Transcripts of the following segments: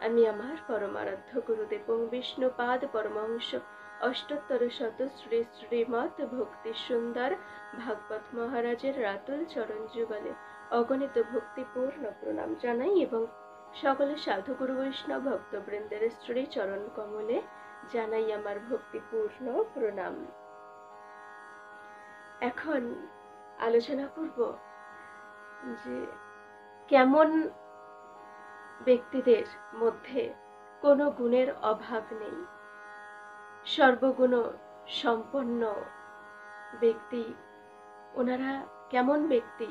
আমি আমার পরমারাধ্য গুরুদেব বিষ্ণুপাদ পরমহংস অষ্টোত্তর শত শ্রী শ্রীমৎ ভক্তি সুন্দর ভাগবত মহারাজের রাতুল চরণ যুগলে অগণিত ভক্তিপূর্ণ প্রণাম জানাই এবং সকলে সাধু গুরু বৈষ্ণব ভক্তবৃন্দের শ্রী চরণ কমলে জানাই আমার ভক্তিপূর্ণ প্রণাম। এখন আলোচনা করব যে কেমন ব্যক্তিদের মধ্যে কোনো গুণের অভাব নেই, সর্বগুণ সম্পন্ন ব্যক্তি। ওনারা কেমন ব্যক্তি,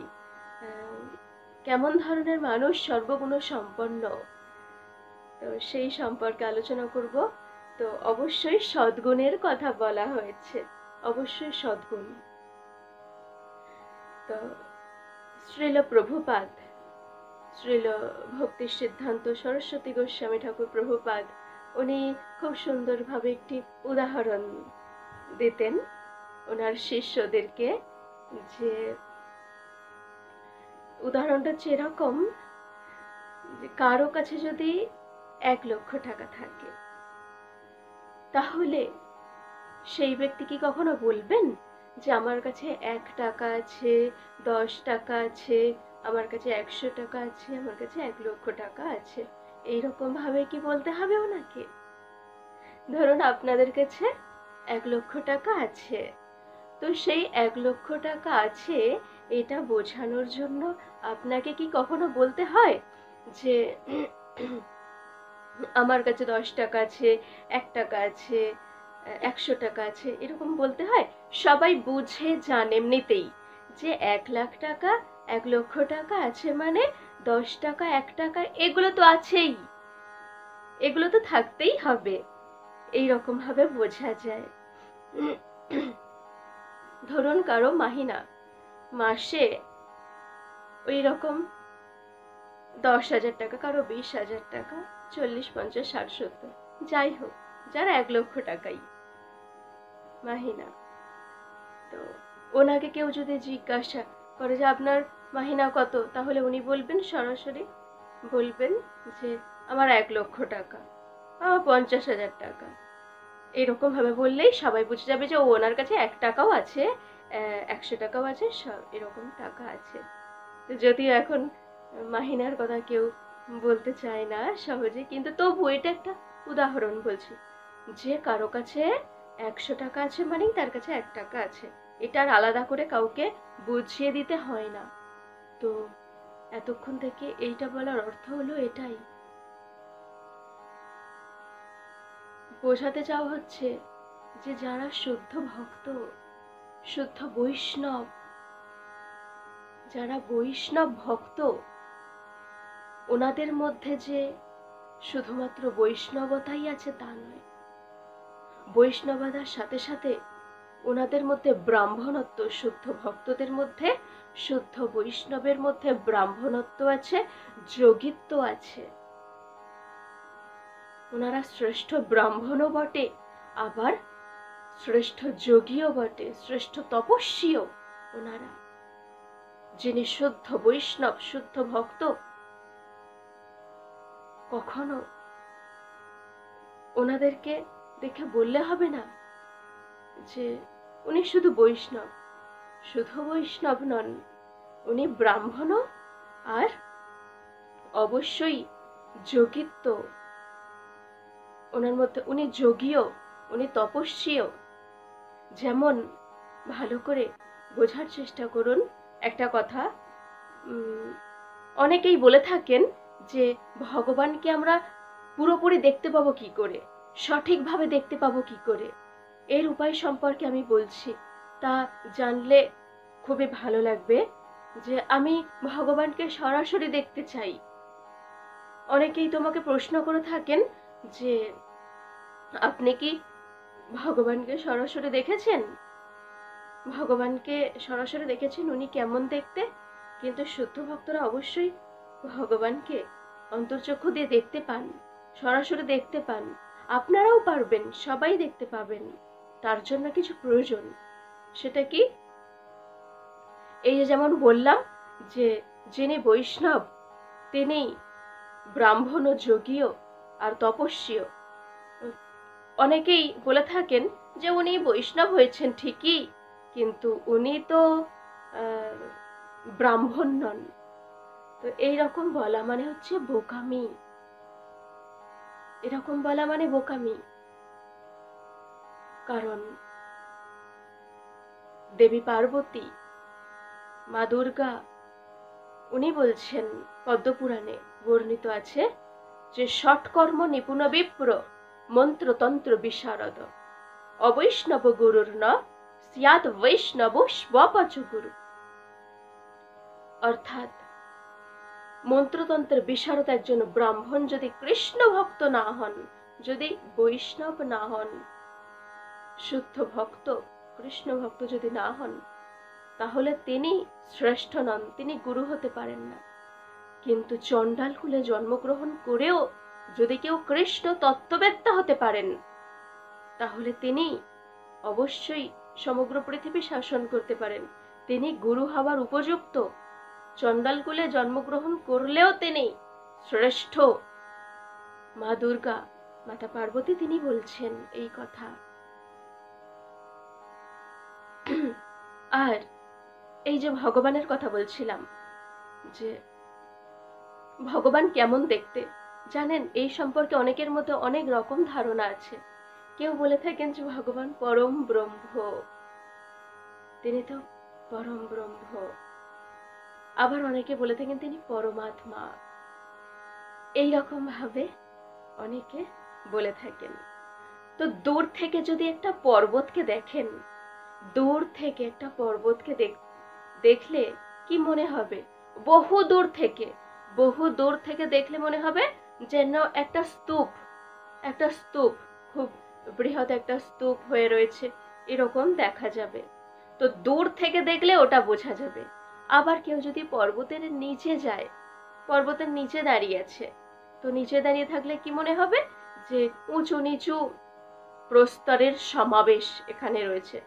কেমন ধরনের মানুষ সর্বগুণ সম্পন্ন, তো সেই সম্পর্কে আলোচনা করব। তো অবশ্যই সদ্গুণের কথা বলা হয়েছে, অবশ্যই সদ্গুণ। তো শ্রীল প্রভুপাদ, শ্রীল ভক্তি সিদ্ধান্ত সরস্বতী গোস্বামী ঠাকুর প্রভুপাদ, উনি খুব সুন্দরভাবে একটি উদাহরণ দিতেন ওনার শিষ্যদেরকে। যে উদাহরণটা হচ্ছে এরকম, যে কারো কাছে যদি 1 লক্ষ টাকা থাকে, তাহলে সেই ব্যক্তি কি কখনো বলবেন যে আমার কাছে 1 টাকা আছে, 10 টাকা আছে, আমার কাছে 100 টাকা আছে, আমার কাছে 1 লক্ষ টাকা আছে? এইরকম ভাবে কি বলতে হবে ওনাকে? ধরুন আপনাদের কাছে 1 লক্ষ টাকা আছে, তো সেই 1 লক্ষ টাকা আছে এটা বোঝানোর জন্য আপনাকে কি কখনো বলতে হয় যে আমার কাছে 10 টাকা আছে, 1 টাকা আছে, 100 টাকা আছে? এরকম বলতে হয়? সবাই বুঝে যান এমনিতেই যে 1 লাখ টাকা, 1 লক্ষ টাকা আছে মানে 10 টাকা, 1 টাকা এগুলো তো আছেই, এগুলো তো থাকতেই হবে, এইরকম ভাবে বোঝা যায়। ধরুন কারো মাহিনা মাসে ওই রকম 10,000 টাকা, কারো 20,000 টাকা, 40, 50, 60, 70, যাই হোক, যার 1 লক্ষ টাকাই মাহিনা। তো ওনাকে কেউ যদি জিজ্ঞাসা করে যে আপনার মাহিনা কত, তাহলে উনি বলবেন, সরাসরি বলবেন যে আমার 1 লক্ষ টাকা, 50,000 টাকা। এরকম ভাবে বললেই সবাই বুঝে যাবে যে ওনার কাছে 1 টাকাও আছে, 100 টাকাও আছে, এরকম টাকা আছে। যদিও এখন মাহিনার কথা কেউ বলতে চায় না সহজে, কিন্তু তবু এটা একটা উদাহরণ বলছি যে কারো কাছে 100 টাকা আছে মানেই তার কাছে 1 টাকা আছে, এটা আর আলাদা করে কাউকে বুঝিয়ে দিতে হয় না। তো এতক্ষণ থেকে এইটা বলার অর্থ হলো এটাই, বোঝাতে চাওয়া হচ্ছে যে যারা শুদ্ধ ভক্ত, শুদ্ধ বৈষ্ণব, যারা বৈষ্ণব ভক্ত, ওনাদের মধ্যে যে শুধুমাত্র বৈষ্ণবতাই আছে তা নয়, বৈষ্ণবতার সাথে সাথে ওনাদের মধ্যে ব্রাহ্মণত্ব, শুদ্ধ ভক্তদের মধ্যে, শুদ্ধ বৈষ্ণবের মধ্যে ব্রাহ্মণত্ব আছে, যোগিত্ব আছে। ওনারা শ্রেষ্ঠ ব্রাহ্মণও বটে, আবার শ্রেষ্ঠ যোগীও বটে, শ্রেষ্ঠ তপস্বীও ওনারা। যিনি শুদ্ধ বৈষ্ণব, শুদ্ধ ভক্ত, কখনো ওনাদেরকে দেখে বললে হবে না যে উনি শুধু বৈষ্ণব। শুধু বৈষ্ণব নন, উনি ব্রাহ্মণও, আর অবশ্যই যোগিত্ব ওনার মধ্যে, উনি যোগীও, উনি তপস্বীও। যেমন ভালো করে বোঝার চেষ্টা করুন একটা কথা, অনেকেই বলে থাকেন যে ভগবানকে আমরা পুরোপুরি দেখতে পাবো কি করে, সঠিকভাবে দেখতে পাবো কি করে। এর উপায় সম্পর্কে আমি বলছি, তা জানলে খুবই ভালো লাগবে। যে আমি ভগবানকে সরাসরি দেখতে চাই। অনেকেই তোমাকে প্রশ্ন করে থাকেন যে আপনি কি ভগবানকে সরাসরি দেখেছেন, ভগবানকে সরাসরি দেখেছেন, উনি কেমন দেখতে? কিন্তু শুদ্ধ ভক্তরা অবশ্যই ভগবানকে অন্তর্চক্ষু দিয়ে দেখতে পান, সরাসরি দেখতে পান। আপনারাও পারবেন, সবাই দেখতে পাবেন। তার জন্য কিছু প্রয়োজন, সেটা কি? এই যে যেমন বললাম যে যিনি বৈষ্ণব তিনি ব্রাহ্মণ ও যোগীও, আর তপস্বীও। অনেকেই বলে থাকেন যে উনি বৈষ্ণব হয়েছেন ঠিকই, কিন্তু উনি তো ব্রাহ্মণ নন। তো এইরকম বলা মানে হচ্ছে বোকামি, এরকম বলা মানে বোকামি। কারণ দেবী পার্বতী, মা দুর্গা, উনি বলছেন, পদ্মপুরাণে বর্ণিত আছে যে ষটকর্ম নিপুণ বিপ্র মন্ত্রতন্ত্র বিশারদ অবৈষ্ণব গুরুর ন স্যাৎ বৈষ্ণব স্বপচ গুরু। অর্থাৎ মন্ত্রতন্ত্রের বিশারদ একজন ব্রাহ্মণ যদি কৃষ্ণ ভক্ত না হন, যদি বৈষ্ণব না হন, শুদ্ধ ভক্ত কৃষ্ণ ভক্ত যদি না হন, তাহলে তিনি শ্রেষ্ঠ নন, তিনি গুরু হতে পারেন না। কিন্তু চণ্ডাল কুলে জন্মগ্রহণ করেও যদি কেউ কৃষ্ণ তত্ত্ববেত্তা হতে পারেন, তাহলে তিনি অবশ্যই সমগ্র পৃথিবী শাসন করতে পারেন, তিনি গুরু হওয়ার উপযুক্ত। চণ্ডাল কুলে জন্মগ্রহণ করলেও তিনি শ্রেষ্ঠ। মা দুর্গা, মাতা পার্বতী তিনি বলছেন এই কথা। আর এই যে ভগবানের কথা বলছিলাম, যে ভগবান কেমন দেখতে, জানেন এই সম্পর্কে অনেকের মধ্যে অনেক রকম ধারণা আছে। কেউ বলে থাকেন যে ভগবান পরম ব্রহ্ম, তিনি তো পরম ব্রহ্ম। আবার অনেকে বলে থাকেন তিনি পরমাত্মা। এইরকম ভাবে অনেকে বলে থাকেন। তো দূর থেকে যদি একটা পর্বতকে দেখেন, দূর থেকে একটা পর্বতকে দেখলে কি মনে হবে? বহু দূর থেকে, বহু দূর থেকে দেখলে মনে হবে যেন একটা স্তূপ, একটা স্তূপ, খুব বৃহৎ একটা স্তূপ হয়ে রয়েছে, এরকম দেখা যাবে। তো দূর থেকে দেখলে ওটা বোঝা যাবে। আবার কেউ যদি পর্বতের নিচে যায়, পর্বতের নিচে দাঁড়িয়ে আছে, তো নিচে দাঁড়িয়ে থাকলে কি মনে হবে? যে উঁচু নিচু প্রস্তরের সমাবেশ এখানে রয়েছে,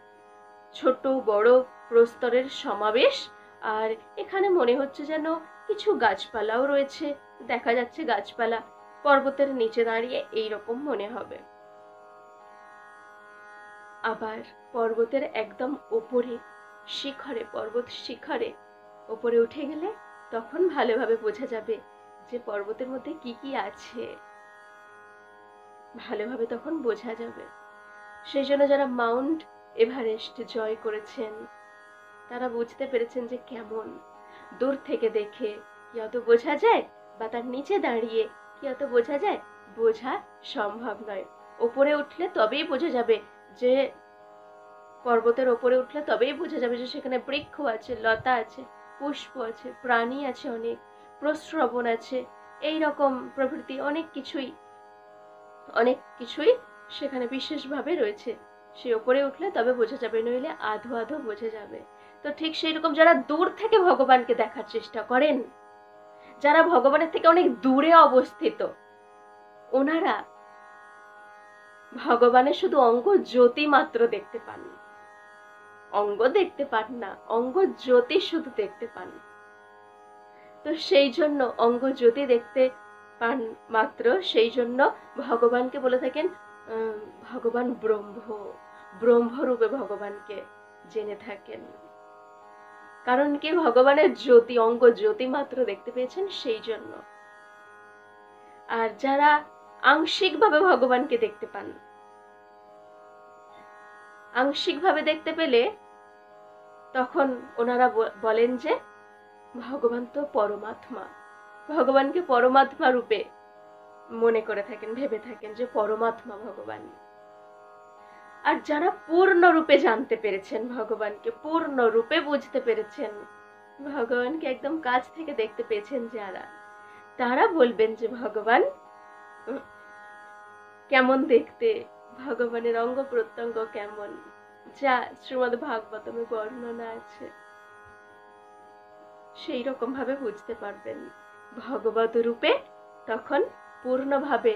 ছোট বড় প্রস্তরের সমাবেশ। আর এখানে মনে হচ্ছে যেন কিছু গাছপালাও রয়েছে, দেখা যাচ্ছে গাছপালা, পর্বতের নিচে দাঁড়িয়ে এইরকম মনে হবে। আবার পর্বতের একদম ওপরে শিখরে, পর্বত শিখরে ওপরে উঠে গেলে তখন ভালোভাবে বোঝা যাবে যে পর্বতের মধ্যে কি কি আছে, ভালোভাবে তখন বোঝা যাবে। সেই জন্য যারা মাউন্ট এভারেস্ট জয় করেছেন, তারা বুঝতে পেরেছেন যে কেমন। দূর থেকে দেখে কি অত বোঝা যায়, বা তার নিচে দাঁড়িয়ে কি অত বোঝা যায়? বোঝা সম্ভব নয়। ওপরে উঠলে তবেই বোঝা যাবে, যে পর্বতের ওপরে উঠলে তবেই বোঝা যাবে যে সেখানে বৃক্ষ আছে, লতা আছে, পুষ্প আছে, প্রাণী আছে, অনেক প্রস্রবণ আছে, এই রকম প্রভৃতি অনেক কিছুই, অনেক কিছুই সেখানে বিশেষভাবে রয়েছে। সে ওপরে উঠলে তবে বোঝা যাবে, নইলে আধো আধো বোঝা যাবে। তো ঠিক সেই রকম যারা দূর থেকে ভগবানকে দেখার চেষ্টা করেন, যারা ভগবানের থেকে অনেক দূরে অবস্থিত, ওনারা ভগবানের শুধু অঙ্গ জ্যোতি মাত্র দেখতে পান, অঙ্গ দেখতে পান না, অঙ্গ জ্যোতি শুধু দেখতে পান। তো সেই জন্য অঙ্গ জ্যোতি দেখতে পান মাত্র, সেই জন্য ভগবানকে বলে থাকেন ভগবান ব্রহ্ম, ব্রহ্মরূপে ভগবানকে জেনে থাকেন। কারণ কি? ভগবানের জ্যোতি, অঙ্গ জ্যোতি মাত্র দেখতে পেয়েছেন, সেই জন্য। আর যারা আংশিকভাবে ভগবানকে দেখতে পান, আংশিকভাবে দেখতে পেলে তখন ওনারা বলেন যে ভগবান তো পরমাত্মা, ভগবানকে পরমাত্মা রূপে মনে করে থাকেন, ভেবে থাকেন যে পরমাত্মা ভগবান। আর যারা পূর্ণ রূপে জানতে পেরেছেন ভগবানকে, পূর্ণ রূপে বুঝতে পেরেছেন ভগবানকে, একদম কাছ থেকে দেখতে পেয়েছেন যারা, তারা বলবেন যে ভগবান কেমন দেখতে, ভগবানের অঙ্গ প্রত্যঙ্গ কেমন, যা শ্রীমদ্ ভাগবতমে বর্ণনা আছে, সেই রকম ভাবে বুঝতে পারবেন ভগবত রূপে। তখন পূর্ণভাবে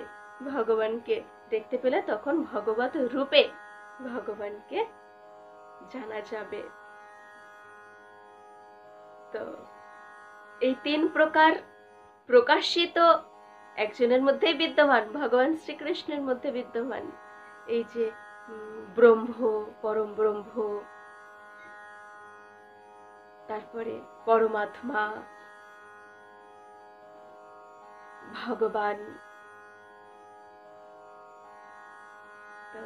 ভগবানকে দেখতে পেলে তখন ভগবত রূপে ভগবানকে জানা যাবে। তো এই তিন প্রকার প্রকাশিত একজনের মধ্যেই বিদ্যমান, ভগবান শ্রীকৃষ্ণের মধ্যে বিদ্যমান। এই যে ব্রহ্ম, পরম ব্রহ্ম, তারপরে পরমাত্মা, ভগবান, তো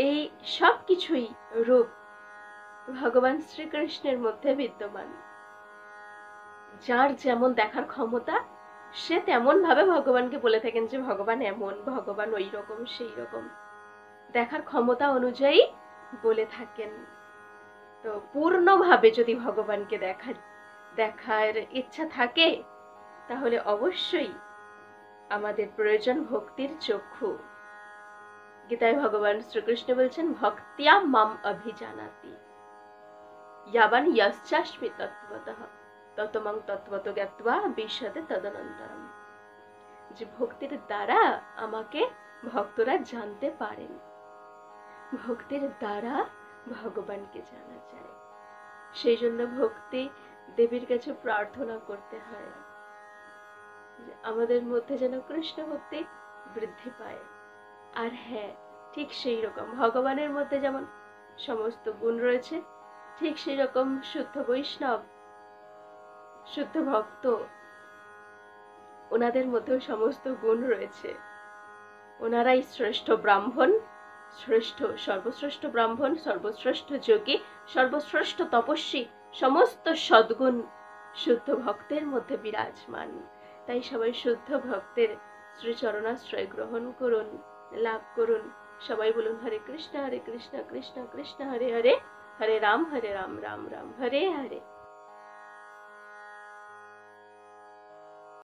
এই সব কিছুই রূপ ভগবান শ্রীকৃষ্ণের মধ্যে বিদ্যমান। যার যেমন দেখার ক্ষমতা, সে তেমন ভাবে ভগবানকে বলে থাকেন যে ভগবান এমন, ভগবান ওই রকম সেই রকম, দেখার ক্ষমতা অনুযায়ী বলে থাকেন। তো পূর্ণভাবে যদি ভগবানকে দেখার ইচ্ছা থাকে, তাহলে অবশ্যই আমাদের প্রয়োজন ভক্তির চক্ষু। গীতায় ভগবান শ্রীকৃষ্ণ বলছেন, ভক্তিয়া মাম অভিজানাতি ইয়াবান ইয়াশ্চাস্মি তত্ত্বতঃ ততমং তত্ত্বতো জ্ঞাত্বা বিশদে তদনন্তরম। যে ভক্তির দ্বারা আমাকে ভক্তরা জানতে পারেন, ভক্তির দ্বারা ভগবানকে জানা যায়। সেই জন্য ভক্তি দেবীর কাছে প্রার্থনা করতে হয়, আমাদের মধ্যে যেন কৃষ্ণ ভক্তি বৃদ্ধি পায়। আর হ্যাঁ, ঠিক সেই রকম ভগবানের মধ্যে যেমন সমস্ত গুণ রয়েছে, ঠিক সেই রকম শুদ্ধ বৈষ্ণব, শুদ্ধ ভক্ত, ওনাদের মধ্যেও সমস্ত গুণ রয়েছে। ওনারাই শ্রেষ্ঠ ব্রাহ্মণ, সর্বশ্রেষ্ঠ ব্রাহ্মণ, সর্বশ্রেষ্ঠ যোগী, সর্বশ্রেষ্ঠ তপস্বী, সমস্ত সদ্গুণ শুদ্ধ ভক্তের মধ্যে বিরাজমান। তাই সবাই শুদ্ধ ভক্তের শ্রীচরণাশ্রয় গ্রহণ করুন, লাভ করুন। সবাই বলুন হরে কৃষ্ণ কৃষ্ণ কৃষ্ণ কৃষ্ণ হরে হরে, হরে রাম রাম রাম হরে হরে।